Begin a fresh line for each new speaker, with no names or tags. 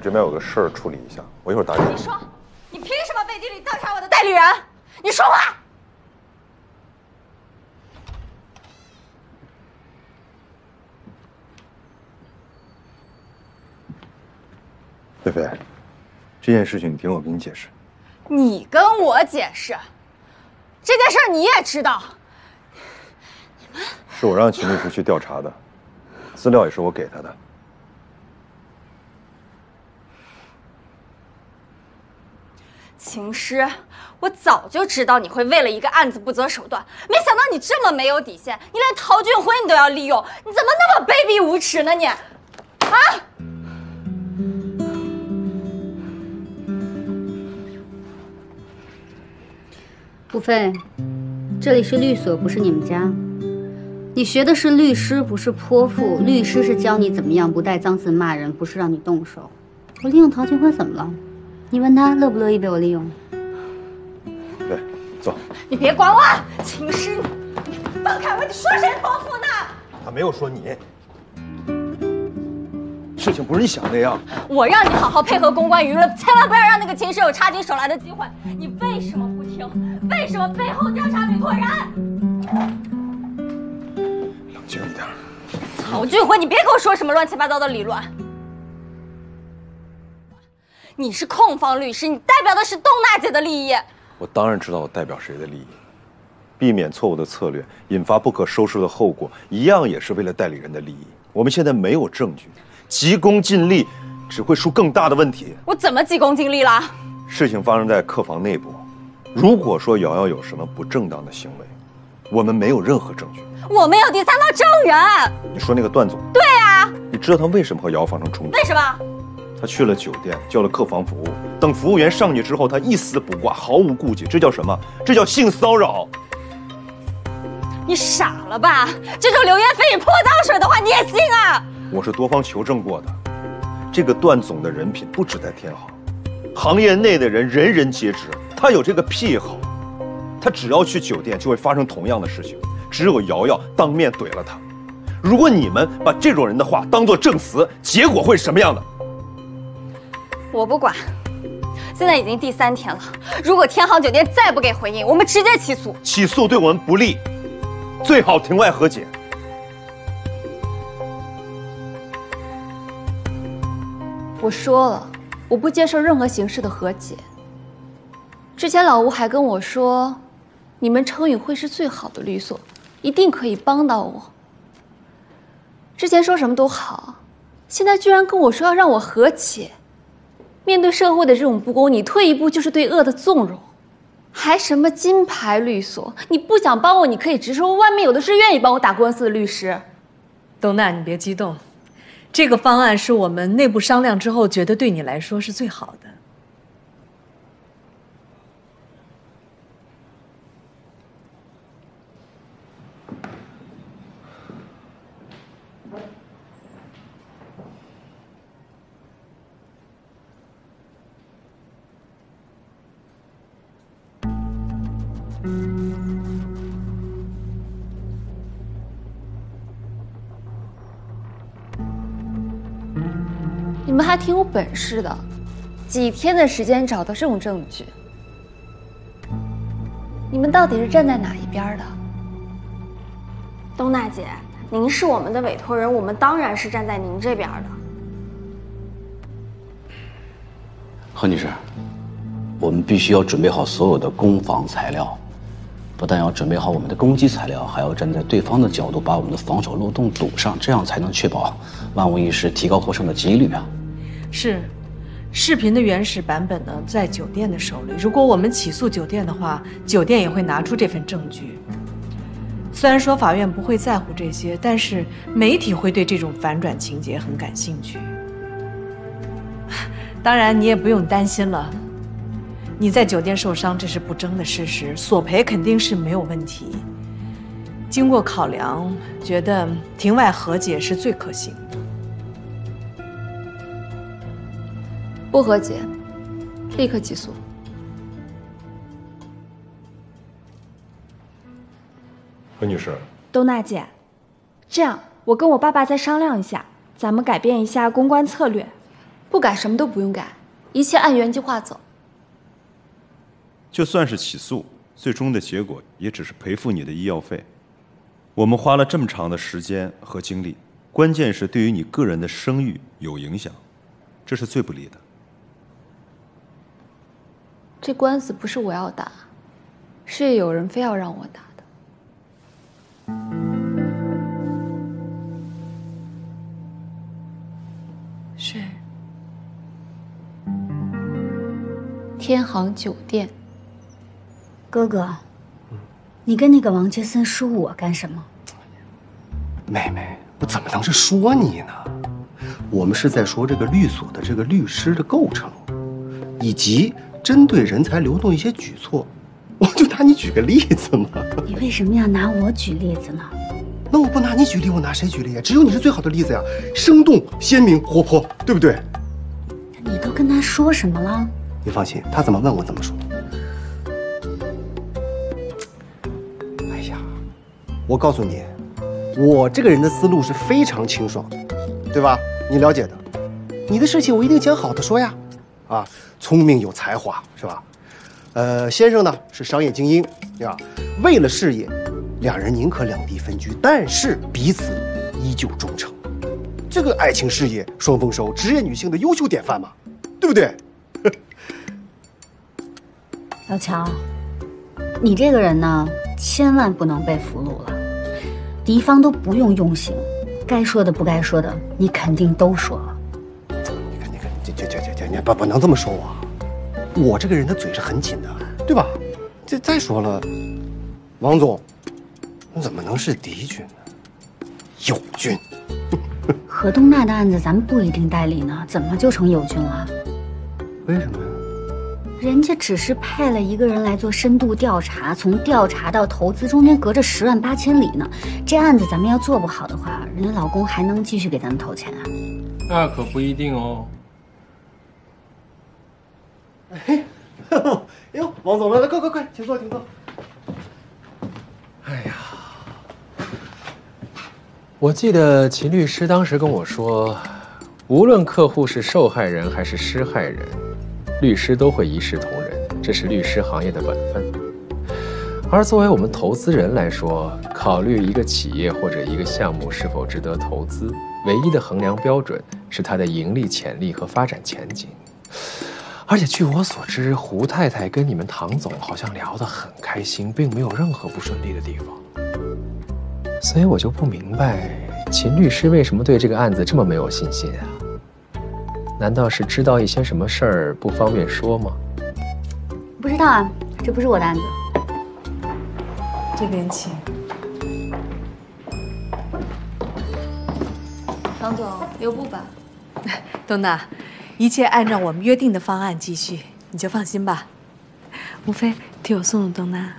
这边有个事儿处理一下，我一会儿打给你。
你说，你凭什么背地里调查我的代理人？你说话！
菲菲，这件事情你听我跟你解释。
你跟我解释，这件事你也知道。
是我让秦律师去调查的，资料也是我给他的。
秦师，我早就知道你会为了一个案子不择手段，没想到你这么没有底线，你连陶俊辉你都要利用，你怎么那么卑鄙无耻呢你？啊！
顾飞，这里是律所，不是你们家。你学的是律师，不是泼妇。律师是教你怎么样不带脏字骂人，不是让你动手。我利用陶俊辉怎么了？你问他乐不乐意被我利用？
对，走。
你别管我，秦师，你放开我！你说谁泼妇呢？
他没有说你。事情不是你想的那样。
我让你好好配合公关舆论，千万不要让那个秦师有插进手来的机会。你为什么不听？为什么背后调查吕拓然？
冷静一点。
曹俊辉，你别给我说什么乱七八糟的理论。你是控方律师，你代表的是东娜姐的利益。
我当然知道我代表谁的利益，避免错误的策略，引发不可收拾的后果，一样也是为了代理人的利益。我们现在没有证据，急功近利只会出更大的问题。
我怎么急功近利了？
事情发生在客房内部，如果说瑶瑶有什么不正当的行为，我们没有任何证据。
我们有第三方证人。
你说那个段总？
对啊。
你知道他为什么和瑶发生冲突？
为什么？
他去了酒店，叫了客房服务。等服务员上去之后，他一丝不挂，毫无顾忌。这叫什么？这叫性骚扰。
你傻了吧？这种流言蜚语、泼脏水的话，你也信啊？
我是多方求证过的，这个段总的人品不止在天行，行业内的人人人皆知。他有这个癖好，他只要去酒店就会发生同样的事情。只有瑶瑶当面怼了他。如果你们把这种人的话当作证词，结果会是什么样的？
我不管，现在已经第3天了。如果天航酒店再不给回应，我们直接起诉。
起诉对我们不利，最好庭外和解。
我说了，我不接受任何形式的和解。之前老吴还跟我说，你们程宇辉是最好的律所，一定可以帮到我。之前说什么都好，现在居然跟我说要让我和解。面对社会的这种不公，你退一步就是对恶的纵容，还什么金牌律所？你不想帮我，你可以直说，外面有的是愿意帮我打官司的律师。
东娜，你别激动，这个方案是我们内部商量之后觉得对你来说是最好的。
你们还挺有本事的，几天的时间找到这种证据。你们到底是站在哪一边的？
东娜姐，您是我们的委托人，我们当然是站在您这边的。
何女士，我们必须要准备好所有的攻防材料，不但要准备好我们的攻击材料，还要站在对方的角度把我们的防守漏洞堵上，这样才能确保万无一失，提高获胜的几率啊！
是，视频的原始版本呢在酒店的手里。如果我们起诉酒店的话，酒店也会拿出这份证据。虽然说法院不会在乎这些，但是媒体会对这种反转情节很感兴趣。当然，你也不用担心了。你在酒店受伤，这是不争的事实，索赔肯定是没有问题。经过考量，觉得庭外和解是最可行的。
不和解，立刻起诉。
何女士，
东娜姐，这样我跟我爸爸再商量一下，咱们改变一下公关策略。
不改什么都不用改，一切按原计划走。
就算是起诉，最终的结果也只是赔付你的医药费。我们花了这么长的时间和精力，关键是对于你个人的声誉有影响，这是最不利的。
这官司不是我要打，是有人非要让我打的。
是
天航酒店。
哥哥，你跟那个王杰森说我干什么？
妹妹，我怎么能是说你呢？我们是在说这个律所的这个律师的构成，以及针对人才流动一些举措。我就拿你举个例子嘛。
你为什么要拿我举例子呢？
那我不拿你举例，我拿谁举例呀？只有你是最好的例子呀，生动、鲜明、活泼，对不对？
你都跟他说什么了？
你放心，他怎么问我怎么说。哎呀，我告诉你，我这个人的思路是非常清爽的，对吧？你了解的。你的事情我一定讲好的说呀。啊，聪明有才华是吧？先生呢是商业精英，对吧？为了事业，两人宁可两地分居，但是彼此依旧忠诚。这个爱情事业双丰收，职业女性的优秀典范嘛，对不对？
老乔，你这个人呢，千万不能被俘虏了。敌方都不用用刑，该说的不该说的，你肯定都说了。
你看，你不能这么说我这个人的嘴是很紧的，对吧？这再说了，王总，我怎么能是敌军呢？友军。
何东娜的案子咱们不一定代理呢，怎么就成友军了？
为什么呀？
人家只是派了一个人来做深度调查，从调查到投资中间隔着10万8千里呢。这案子咱们要做不好的话，人家老公还能继续给咱们投钱啊？
那可不一定哦。
哎呦，王总来了，快，请坐。
哎呀，我记得秦律师当时跟我说，无论客户是受害人还是施害人，律师都会一视同仁，这是律师行业的本分。而作为我们投资人来说，考虑一个企业或者一个项目是否值得投资，唯一的衡量标准是它的盈利潜力和发展前景。而且据我所知，胡太太跟你们唐总好像聊得很开心，并没有任何不顺利的地方。所以我就不明白，秦律师为什么对这个案子这么没有信心啊？难道是知道一些什么事儿不方便说吗？
不知道啊，这不是我的案子。
这边请。
唐总，留步吧。
东娜，一切按照我们约定的方案继续，你就放心吧。吴非，替我送送东娜。